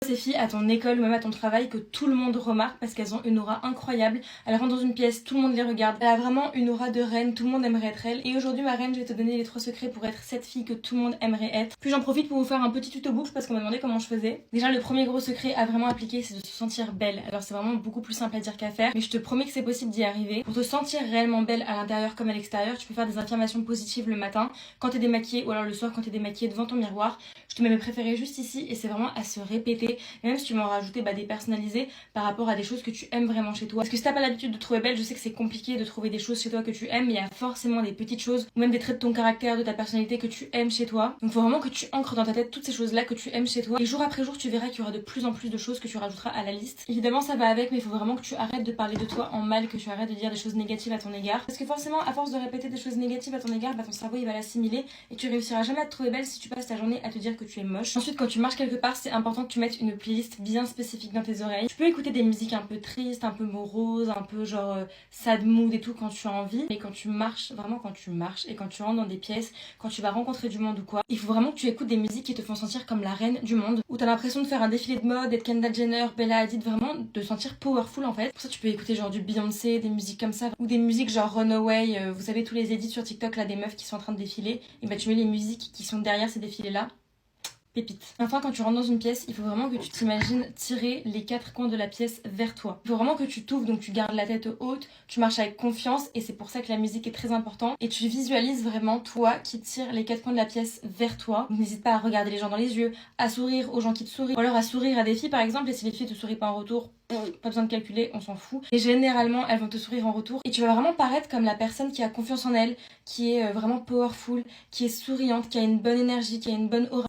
Ces filles à ton école ou même à ton travail que tout le monde remarque parce qu'elles ont une aura incroyable. Elles rentrent dans une pièce, tout le monde les regarde. Elle a vraiment une aura de reine, tout le monde aimerait être elle. Et aujourd'hui ma reine, je vais te donner les 3 secrets pour être cette fille que tout le monde aimerait être. Puis j'en profite pour vous faire un petit tuto bouche parce qu'on m'a demandé comment je faisais. Déjà le premier gros secret à vraiment appliquer, c'est de se sentir belle. Alors c'est vraiment beaucoup plus simple à dire qu'à faire, mais je te promets que c'est possible d'y arriver. Pour te sentir réellement belle à l'intérieur comme à l'extérieur, tu peux faire des affirmations positives le matin quand t'es démaquillée ou alors le soir quand t'es démaquillée devant ton miroir. Je te mets mes préférés juste ici et c'est vraiment à se répéter. Et même si tu m'en rajouter des personnalisés par rapport à des choses que tu aimes vraiment chez toi. Parce que si t'as pas l'habitude de te trouver belle, je sais que c'est compliqué de trouver des choses chez toi que tu aimes, mais il y a forcément des petites choses ou même des traits de ton caractère, de ta personnalité que tu aimes chez toi. Donc faut vraiment que tu ancres dans ta tête toutes ces choses-là que tu aimes chez toi. Et jour après jour, tu verras qu'il y aura de plus en plus de choses que tu rajouteras à la liste. Évidemment, ça va avec, mais il faut vraiment que tu arrêtes de parler de toi en mal, que tu arrêtes de dire des choses négatives à ton égard. Parce que forcément, à force de répéter des choses négatives à ton égard, ton cerveau il va l'assimiler et tu réussiras jamais à te trouver belle si tu passes ta journée à te dire que tu es moche. Ensuite, quand tu marches quelque part, c'est important que tu mettes une playlist bien spécifique dans tes oreilles. Tu peux écouter des musiques un peu tristes, un peu moroses, un peu genre sad mood et tout quand tu as envie. Mais quand tu marches, vraiment quand tu marches et quand tu rentres dans des pièces, quand tu vas rencontrer du monde ou quoi, il faut vraiment que tu écoutes des musiques qui te font sentir comme la reine du monde. Où t'as l'impression de faire un défilé de mode, d'être Kendall Jenner, Bella Hadid, vraiment de sentir powerful en fait. Pour ça tu peux écouter genre du Beyoncé, des musiques comme ça. Ou des musiques genre Runaway, vous savez tous les edits sur TikTok là des meufs qui sont en train de défiler. Et bah tu mets les musiques qui sont derrière ces défilés là. Pépite. Enfin, quand tu rentres dans une pièce, il faut vraiment que tu t'imagines tirer les 4 coins de la pièce vers toi. Il faut vraiment que tu t'ouvres, donc tu gardes la tête haute, tu marches avec confiance et c'est pour ça que la musique est très importante. Et tu visualises vraiment toi qui tire les 4 coins de la pièce vers toi. Donc n'hésite pas à regarder les gens dans les yeux, à sourire aux gens qui te sourient, ou alors à sourire à des filles par exemple, et si les filles te sourient pas en retour, pas besoin de calculer, on s'en fout. Et généralement, elles vont te sourire en retour. Et tu vas vraiment paraître comme la personne qui a confiance en elle, qui est vraiment powerful, qui est souriante, qui a une bonne énergie, qui a une bonne aura.